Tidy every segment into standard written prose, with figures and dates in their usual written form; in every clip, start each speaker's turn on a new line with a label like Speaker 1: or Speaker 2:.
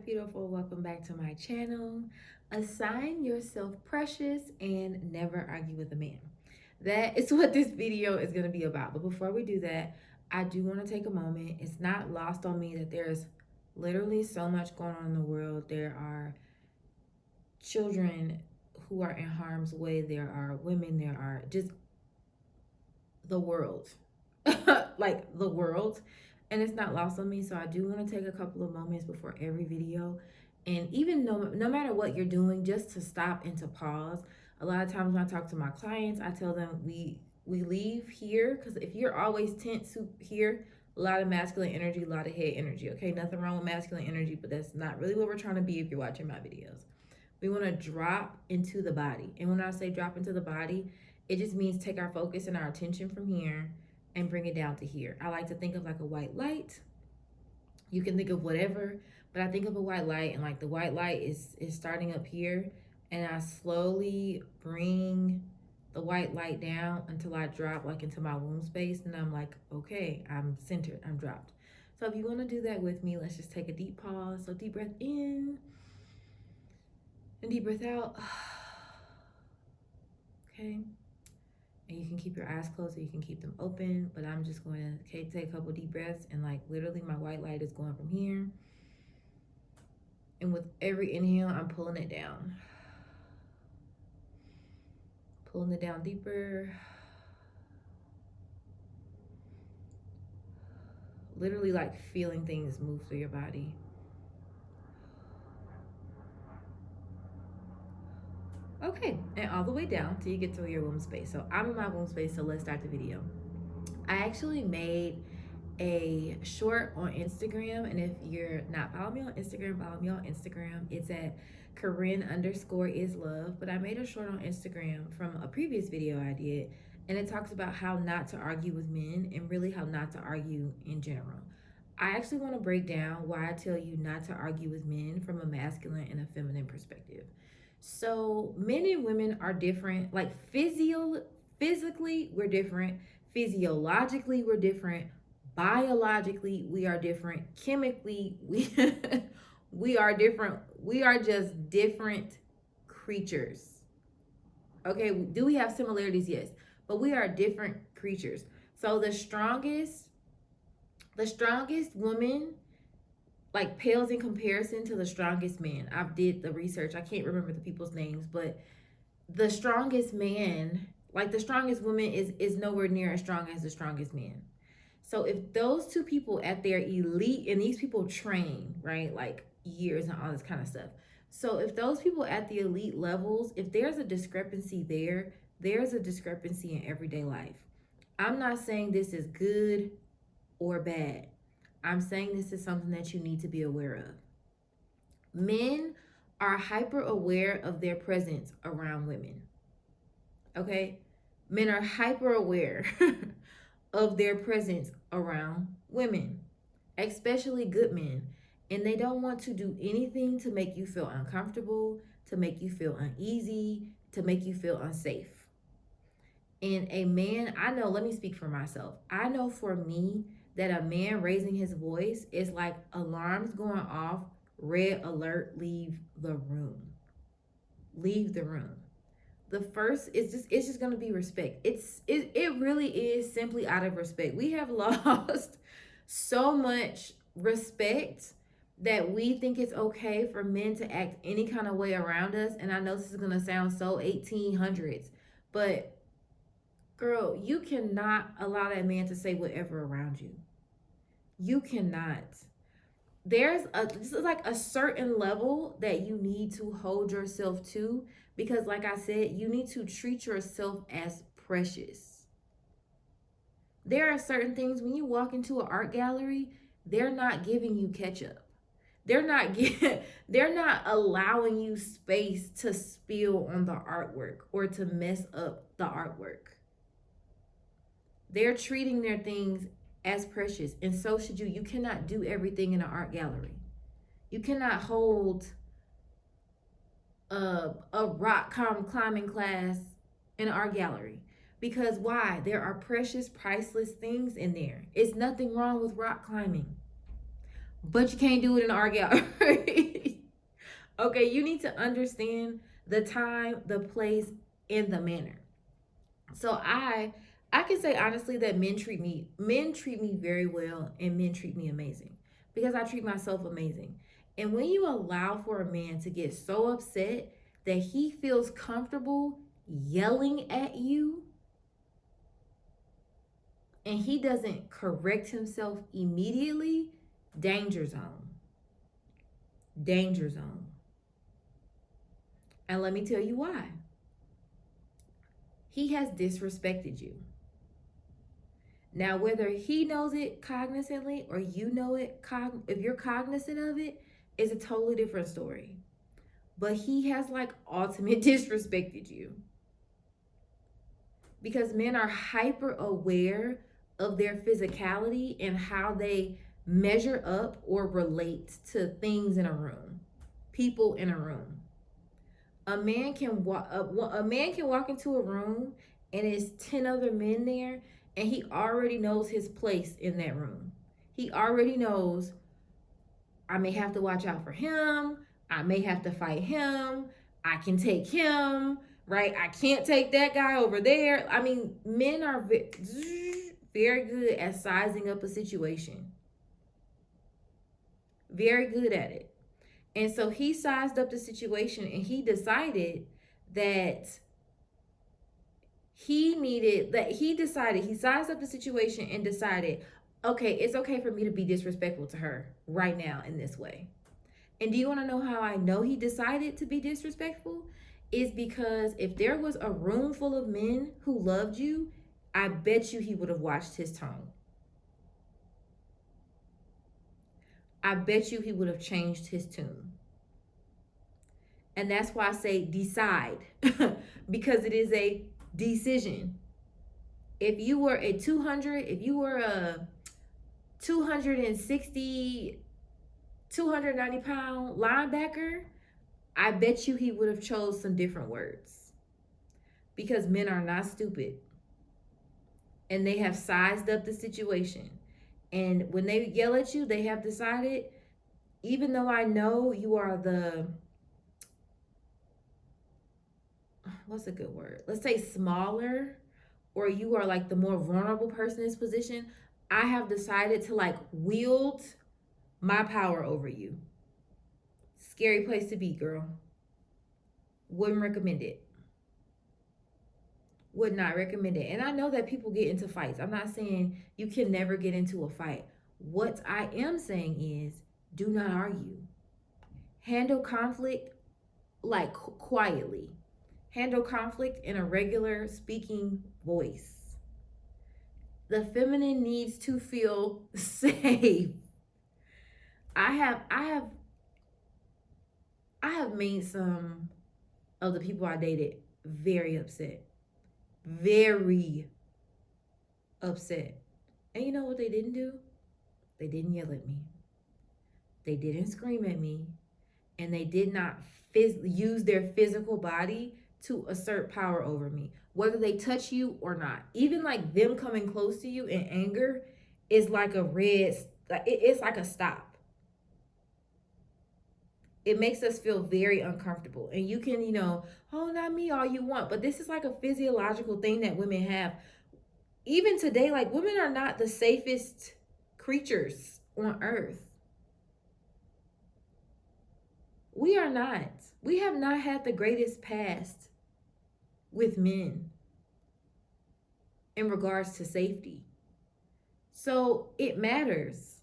Speaker 1: beautiful. Welcome back to my channel. Assign yourself precious and never argue with a man. That is what this video is going to be about. But before we do that, I do want to take a moment. It's not lost on me that there's literally so much going on in the world. There are children who are in harm's way. There are women. There are just the world. Like the world. And it's not lost on me. So I do want to take a couple of moments before every video. And even no matter what you're doing, just to stop and to pause. A lot of times when I talk to my clients, I tell them we leave here, because if you're always tense here, a lot of masculine energy, a lot of head energy. Okay, nothing wrong with masculine energy, but that's not really what we're trying to be if you're watching my videos. We want to drop into the body. And when I say drop into the body, it just means take our focus and our attention from here and bring it down to here. I like to think of like a white light. You can think of whatever, but I think of a white light, and like the white light is starting up here, and I slowly bring the white light down until I drop like into my womb space, and I'm like, okay, I'm centered, I'm dropped. So if you want to do that with me, let's just take a deep pause. So deep breath in and deep breath out. Okay. And you can keep your eyes closed or you can keep them open, but I'm just going to take a couple deep breaths, and like literally my white light is going from here. And with every inhale, I'm pulling it down. Pulling it down deeper. Literally like feeling things move through your body. Okay, and all the way down till you get to your womb space. So I'm in my womb space, so let's start the video. I actually made a short on Instagram, and if you're not following me on Instagram, follow me on Instagram. It's at Corinne_is_love. But I made a short on Instagram from a previous video I did, and it talks about how not to argue with men and really how not to argue in general. I actually want to break down why I tell you not to argue with men from a masculine and a feminine perspective. So men and women are different. Like physically, we're different. Physiologically, we're different. Biologically, we are different. Chemically, we are different. We are just different creatures. Okay, do we have similarities? Yes, but we are different creatures. So the strongest woman like pales in comparison to the strongest man. I did the research. I can't remember the people's names, but the strongest man, like the strongest woman is nowhere near as strong as the strongest man. So if those two people at their elite, and these people train, right? Like years and all this kind of stuff. So if those people at the elite levels, if there's a discrepancy there, there's a discrepancy in everyday life. I'm not saying this is good or bad. I'm saying this is something that you need to be aware of. Men are hyper aware of their presence around women. Okay? Men are hyper aware of their presence around women, especially good men. And they don't want to do anything to make you feel uncomfortable, to make you feel uneasy, to make you feel unsafe. And a man, I know, let me speak for myself. I know for me, that a man raising his voice is like alarms going off, red alert, leave the room. Leave the room. The first is it's just gonna be respect. It really is simply out of respect. We have lost so much respect that we think it's okay for men to act any kind of way around us. And I know this is gonna sound so 1800s, but girl, you cannot allow that man to say whatever around you. You cannot. This is like a certain level that you need to hold yourself to, because like I said, you need to treat yourself as precious. There are certain things when you walk into an art gallery, they're not giving you ketchup. They're not allowing you space to spill on the artwork or to mess up the artwork. They're treating their things as precious, and so should you. You cannot do everything in an art gallery. You cannot hold a rock climbing class in an art gallery, because why? There are precious, priceless things in there. It's nothing wrong with rock climbing, but you can't do it in the art gallery. Okay, you need to understand the time, the place, and the manner. So I can say honestly that men treat me very well, and men treat me amazing because I treat myself amazing. And when you allow for a man to get so upset that he feels comfortable yelling at you and he doesn't correct himself immediately, danger zone. Danger zone. And let me tell you why. He has disrespected you. Now, whether he knows it cognizantly or you know it, if you're cognizant of it, is a totally different story. But he has like ultimate disrespected you because men are hyper aware of their physicality and how they measure up or relate to things in a room, people in a room. A man can walk into a room and it's 10 other men there, and he already knows his place in that room. He already knows, I may have to watch out for him, I may have to fight him, I can take him, right? I can't take that guy over there. I mean, men are very good at sizing up a situation. Very good at it. And so he sized up the situation and he decided that he sized up the situation and decided, okay, it's okay for me to be disrespectful to her right now in this way. And do you want to know how I know he decided to be disrespectful? Is because if there was a room full of men who loved you, I bet you he would have watched his tone. I bet you he would have changed his tune. And that's why I say decide, because it is a decision. If you were a 260, 290 pound linebacker, I bet you he would have chose some different words. Because men are not stupid. And they have sized up the situation. And when they yell at you, they have decided, even though I know you are what's a good word? Let's say smaller, or you are like the more vulnerable person in this position, I have decided to like wield my power over you. Scary place to be, girl. Wouldn't recommend it. Would not recommend it. And I know that people get into fights. I'm not saying you can never get into a fight. What I am saying is do not argue. Handle conflict like quietly. Handle conflict in a regular speaking voice. The feminine needs to feel safe. I have made some of the people I dated very upset. Very upset. And you know what they didn't do? They didn't yell at me. They didn't scream at me. And they did not use their physical body to assert power over me, whether they touch you or not. Even like them coming close to you in anger is like a it's like a stop. It makes us feel very uncomfortable. And you can, oh, not me, all you want. But this is like a physiological thing that women have. Even today, like, women are not the safest creatures on earth. We are not. We have not had the greatest past with men in regards to safety. So it matters.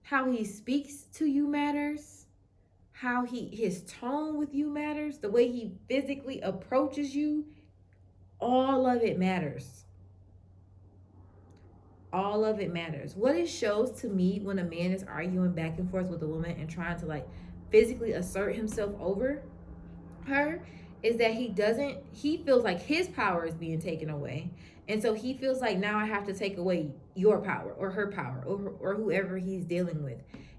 Speaker 1: How he speaks to you matters. How his tone with you matters. The way he physically approaches you. All of it matters. All of it matters. What it shows to me when a man is arguing back and forth with a woman and trying to like physically assert himself over her is that he feels like his power is being taken away. And so he feels like, now I have to take away your power or her power or whoever he's dealing with.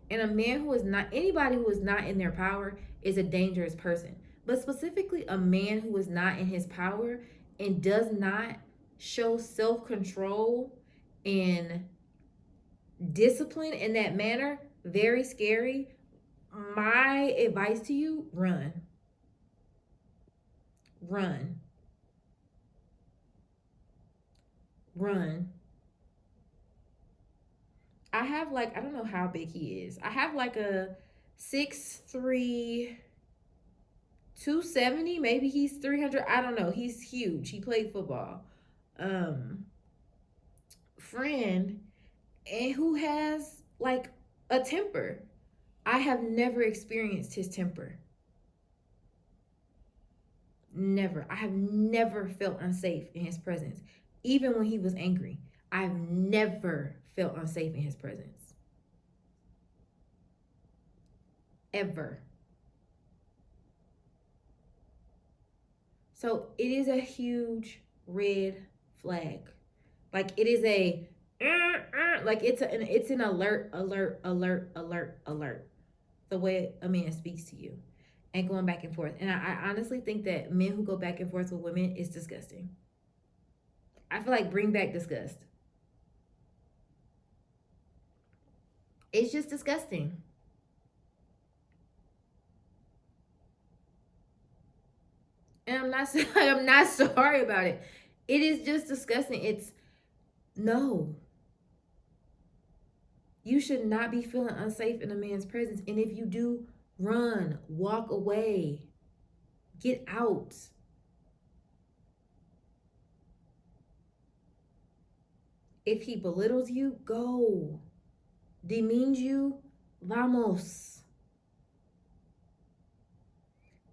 Speaker 1: And a man anybody who is not in their power is a dangerous person. But specifically a man who is not in his power and does not show self-control and discipline in that manner, very scary. My advice to you, run. Run. Run. I have like, I don't know how big he is. I have like a 6'3", 270. Maybe he's 300. I don't know. He's huge. He played football. Um, Friend, and who has like a temper. I have never experienced his temper. Never. I have never felt unsafe in his presence. Even when he was angry, I've never felt unsafe in his presence. Ever. So it is a huge red flag. Like it is a like it's an alert, alert, alert, alert, alert. The way a man speaks to you and going back and forth. And I honestly think that men who go back and forth with women is disgusting. I feel like bring back disgust. It's just disgusting. And I'm not I'm not sorry about it. It is just disgusting. It's no. You should not be feeling unsafe in a man's presence. And if you do, run, walk away, get out. If he belittles you, go. Demeans you, vamos.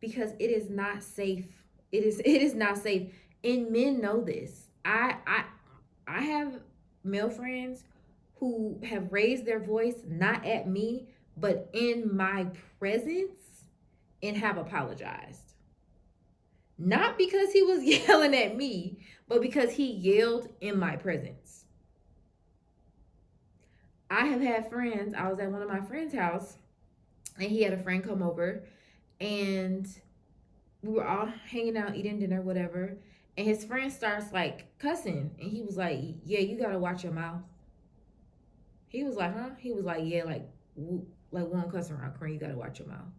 Speaker 1: Because it is not safe. It is not safe. And men know this. I have male friends who have raised their voice not at me, but in my presence and have apologized. Not because he was yelling at me, but because he yelled in my presence. I have had friends, I was at one of my friends' house and he had a friend come over and we were all hanging out, eating dinner, whatever. And his friend starts like cussing and he was like, "Yeah, you gotta watch your mouth." He was like, "Huh?" He was like, "Yeah, like one cuss around, Corinne, you gotta watch your mouth."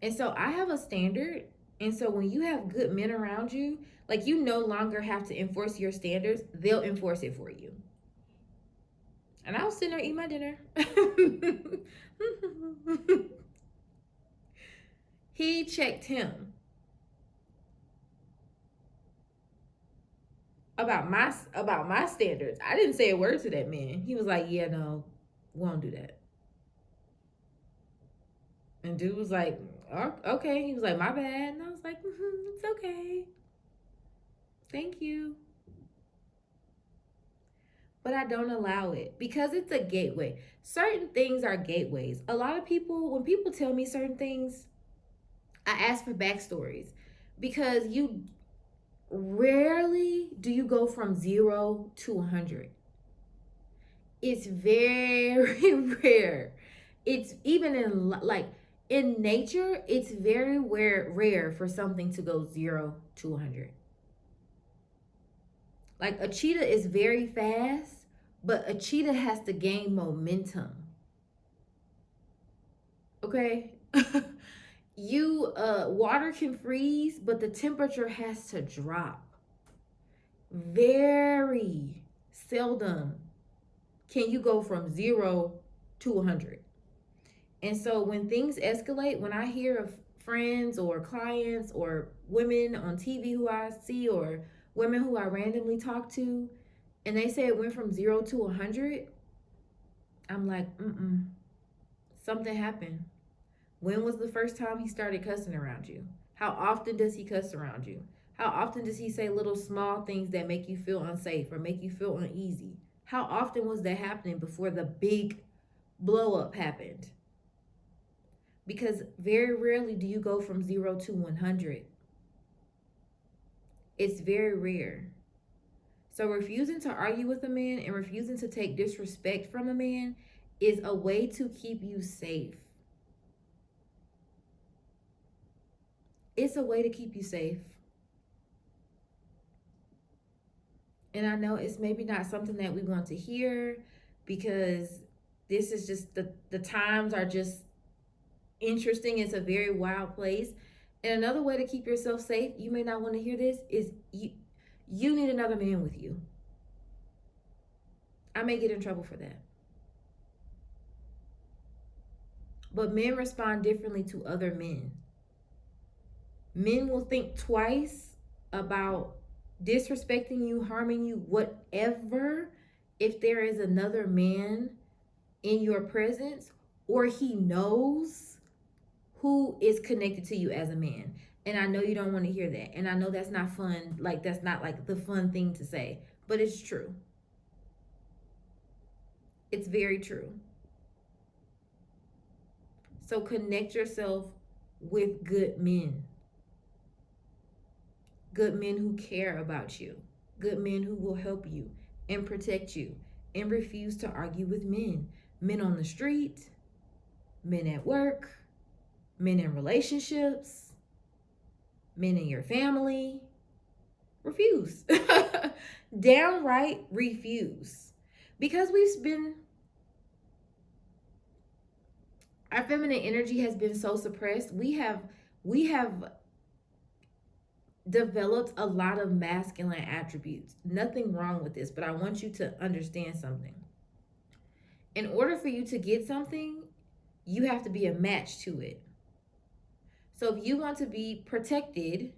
Speaker 1: And so I have a standard. And so when you have good men around you, like you no longer have to enforce your standards, they'll enforce it for you. And I was sitting there eating my dinner. He checked him about my standards. I didn't say a word to that man. He was like, "Yeah, no, we won't do that." And dude was like, "Oh, okay." He was like, "My bad." And I was like, "It's okay. Thank you." But I don't allow it because it's a gateway. Certain things are gateways. A lot of people, when people tell me certain things, I ask for backstories because you rarely do you go from 0 to 100. It's very rare. It's even in like in nature, it's very rare for something to go 0 to 100. Like a cheetah is very fast, but a cheetah has to gain momentum. Okay? You water can freeze, but the temperature has to drop. Very seldom can you go from 0 to 100. And so when things escalate, when I hear of friends or clients or women on TV who I see or women who I randomly talk to, and they say it went from 0 to 100, I'm like, something happened. When was the first time he started cussing around you? How often does he cuss around you? How often does he say little small things that make you feel unsafe or make you feel uneasy? How often was that happening before the big blow up happened? Because very rarely do you go from 0 to 100. It's very rare. So refusing to argue with a man and refusing to take disrespect from a man is a way to keep you safe. It's a way to keep you safe. And I know it's maybe not something that we want to hear. because this is just the times are just interesting. It's a very wild place. And another way to keep yourself safe, you may not want to hear this, is you need another man with you. I may get in trouble for that. But men respond differently to other men. Men will think twice about disrespecting you, harming you, whatever, if there is another man in your presence or he knows who is connected to you as a man. And I know you don't want to hear that. And I know that's not fun. Like, that's not like the fun thing to say, but it's true. It's very true. So connect yourself with good men. Good men who care about you. Good men who will help you and protect you and refuse to argue with men. Men on the street, men at work, men in relationships, men in your family. Refuse. Downright refuse. Because our feminine energy has been so suppressed. We have developed a lot of masculine attributes. Nothing wrong with this, but I want you to understand something. In order for you to get something, you have to be a match to it. So if you want to be protected,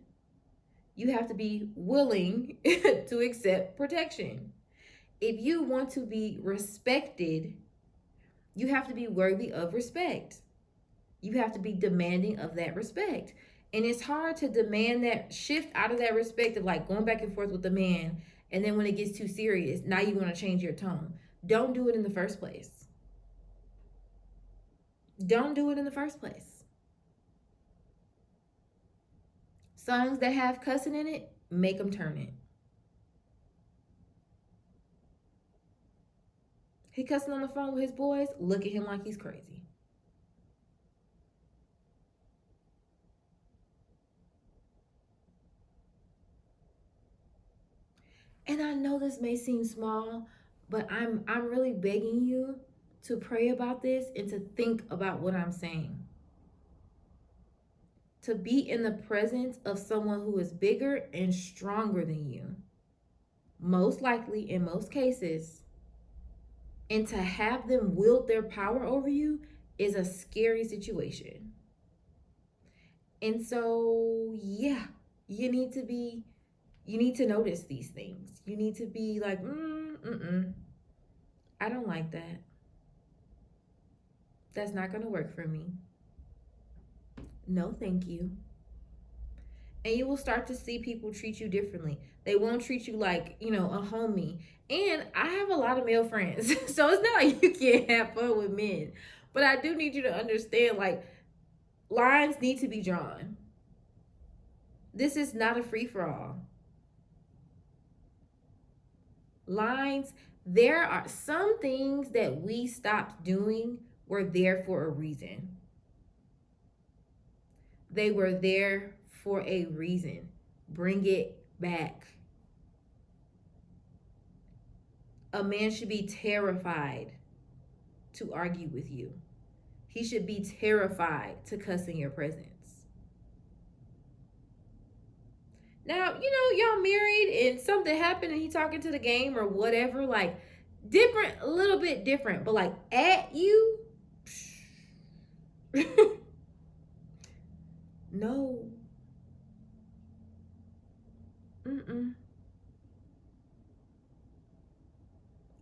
Speaker 1: you have to be willing to accept protection. If you want to be respected, you have to be worthy of respect. You have to be demanding of that respect. And it's hard to demand that shift out of that respect of like going back and forth with the man. And then when it gets too serious, now you want to change your tone. Don't do it in the first place. Don't do it in the first place. Songs that have cussing in it, make them turn it. He cussing on the phone with his boys, look at him like he's crazy. And I know this may seem small, but I'm really begging you to pray about this and to think about what I'm saying. To be in the presence of someone who is bigger and stronger than you, most likely in most cases, and to have them wield their power over you is a scary situation. And so, yeah, you need to notice these things. You need to be like, I don't like that. That's not going to work for me. No, thank you. And you will start to see people treat you differently. They won't treat you like, a homie. And I have a lot of male friends. So it's not like you can't have fun with men. But I do need you to understand, like, lines need to be drawn. This is not a free-for-all. Lines, there are some things that we stopped doing were there for a reason. They were there for a reason. Bring it back. A man should be terrified to argue with you. He should be terrified to cuss in your presence. Now, y'all married and something happened and he talking to the game or whatever, like different, a little bit different, but like at you, no.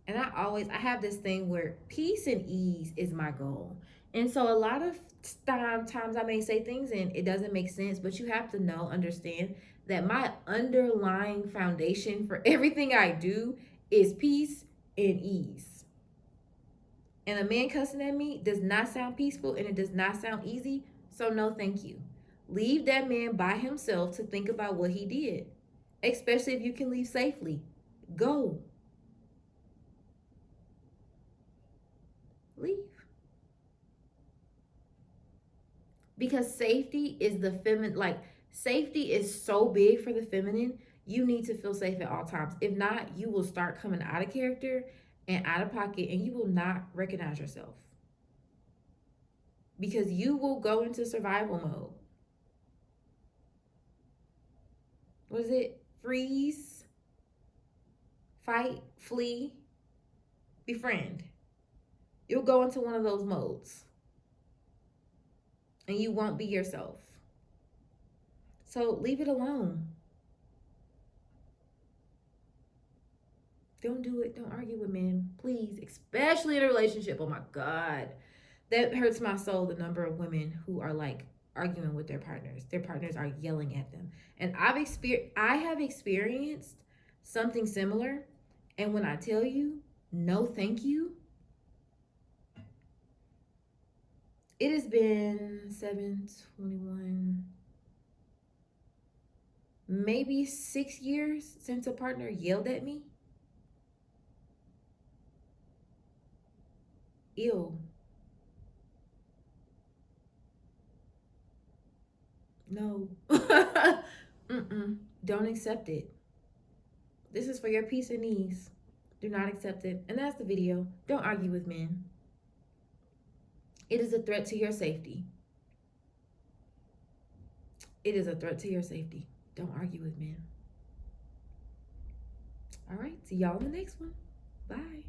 Speaker 1: And I have this thing where peace and ease is my goal. And so a lot of times I may say things and it doesn't make sense, but you have to understand that my underlying foundation for everything I do is peace and ease. And a man cussing at me does not sound peaceful and it does not sound easy. So no, thank you. Leave that man by himself to think about what he did, especially if you can leave safely. Go. Leave. Because safety is the feminine, like safety is so big for the feminine. You need to feel safe at all times. If not, you will start coming out of character and out of pocket, and you will not recognize yourself because you will go into survival mode. What is it? Freeze, fight, flee, befriend. You'll go into one of those modes and you won't be yourself. So leave it alone. Don't do it. Don't argue with men, please, especially in a relationship. Oh my God. That hurts my soul, the number of women who are like arguing with their partners. Their partners are yelling at them. And I have experienced something similar. And when I tell you, no thank you, it has been 721, maybe 6 years since a partner yelled at me. Ew. No. Mm-mm. Don't accept it. This is for your peace and ease. Do not accept it. And that's the video. Don't argue with men. It is a threat to your safety. It is a threat to your safety. Don't argue with men. All right. See y'all in the next one. Bye.